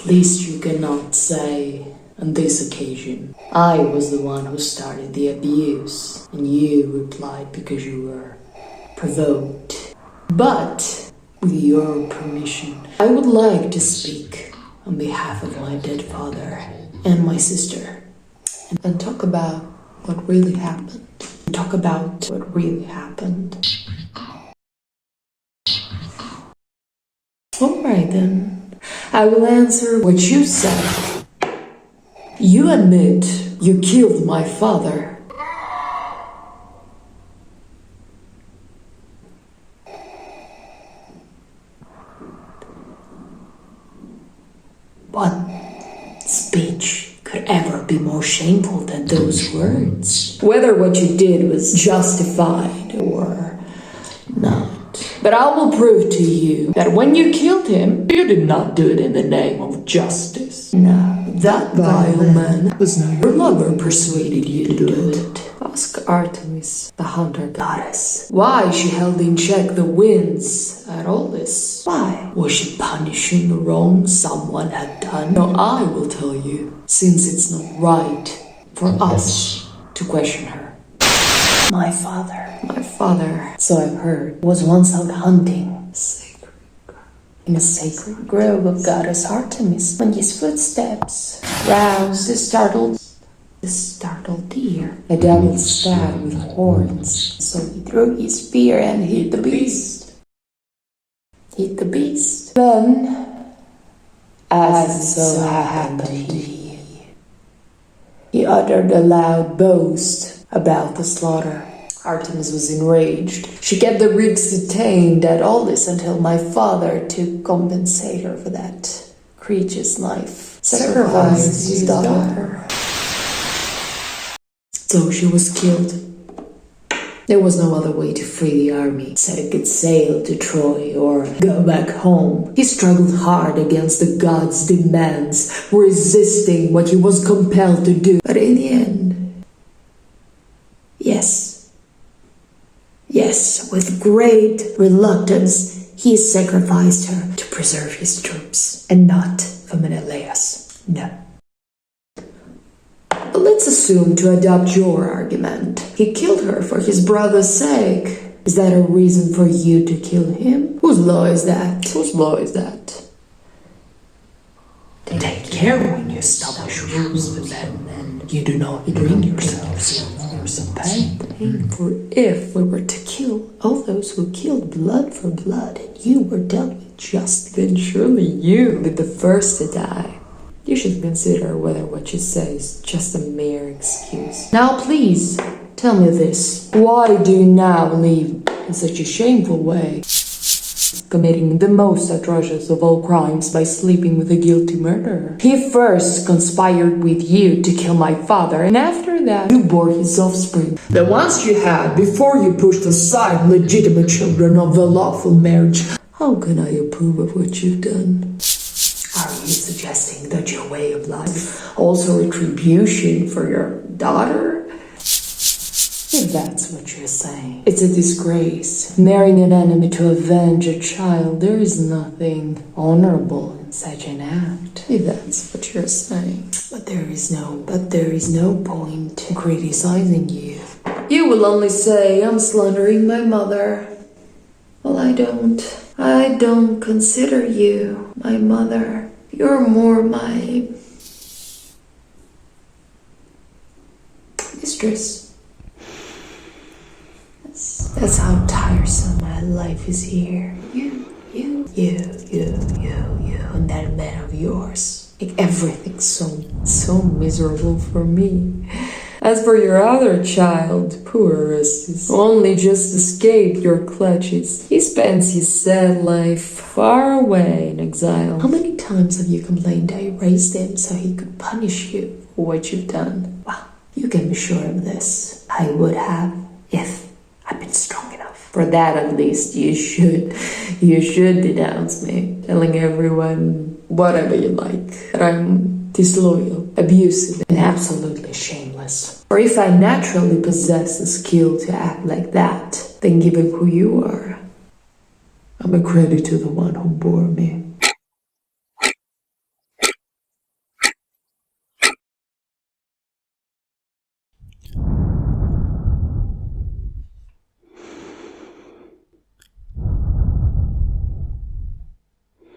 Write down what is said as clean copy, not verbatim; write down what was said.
least you cannot say, on this occasion, I was the one who started the abuse, and you replied because you were provoked. But, with your permission, I would like to speak on behalf of my dead father and my sister, and talk about what really happened. Talk about what really happened. Alright then, I will answer what you said. You admit you killed my father. What speech could ever be more shameful than those words? Whether what you did was justified or not. But I will prove to you that when you killed him, you did not do it in the name of justice. No, that vile man was not your lover persuaded you to do it. Ask Artemis, the hunter goddess, why she held in check the winds at all this. Why? Was she punishing the wrong someone had done? No, I will tell you, since it's not right for us to question her. My father, so I've heard, was once out hunting in a sacred grove of goddess Artemis, when his footsteps roused the startled deer, a double stag with horns. So he drew his spear and hit the beast. Then, as it so happened, he uttered a loud boast about the slaughter. Artemis was enraged. She kept the Greeks detained at all this until my father, to compensate her for that creature's life, sacrificed his daughter. So she was killed. There was no other way to free the army, so he could sail to Troy or go back home. He struggled hard against the gods' demands, resisting what he was compelled to do. But in the end, yes, with great reluctance, he sacrificed her to preserve his troops, and not for Menelaus. No. But let's assume, to adopt your argument, he killed her for his brother's sake. Is that a reason for you to kill him? Whose law is that? Take care when you establish rules with them, and you do not bring yourselves in some pain. For if we were to kill all those who killed blood for blood, and you were dealt with justly, then surely you would be the first to die. You should consider whether what you say is just a mere excuse. Now please, tell me this. Why do you now live in such a shameful way, committing the most atrocious of all crimes by sleeping with a guilty murderer? He first conspired with you to kill my father, and after that you bore his offspring, the ones you had before you pushed aside legitimate children of a lawful marriage. How can I approve of what you've done? Are you suggesting that your way of life also retribution for your daughter? If that's what you're saying, it's a disgrace. Marrying an enemy to avenge a child, there is nothing honorable in such an act. If that's what you're saying. But there is no point in criticizing you. You will only say I'm slandering my mother. Well, I don't consider you my mother. You're more my mistress. That's how tiresome my life is here. You, and that man of yours. Make everything so miserable for me. As for your other child, poor Orestes, only just escaped your clutches. He spends his sad life far away in exile. How many times have you complained I raised him so he could punish you for what you've done? Well, you can be sure of this. I would have, if I'd been strong enough. For that, at least, you should denounce me, telling everyone whatever you like, that I'm disloyal, abusive, and absolutely shameless. Or if I naturally possess the skill to act like that, then given who you are, I'm a credit to the one who bore me.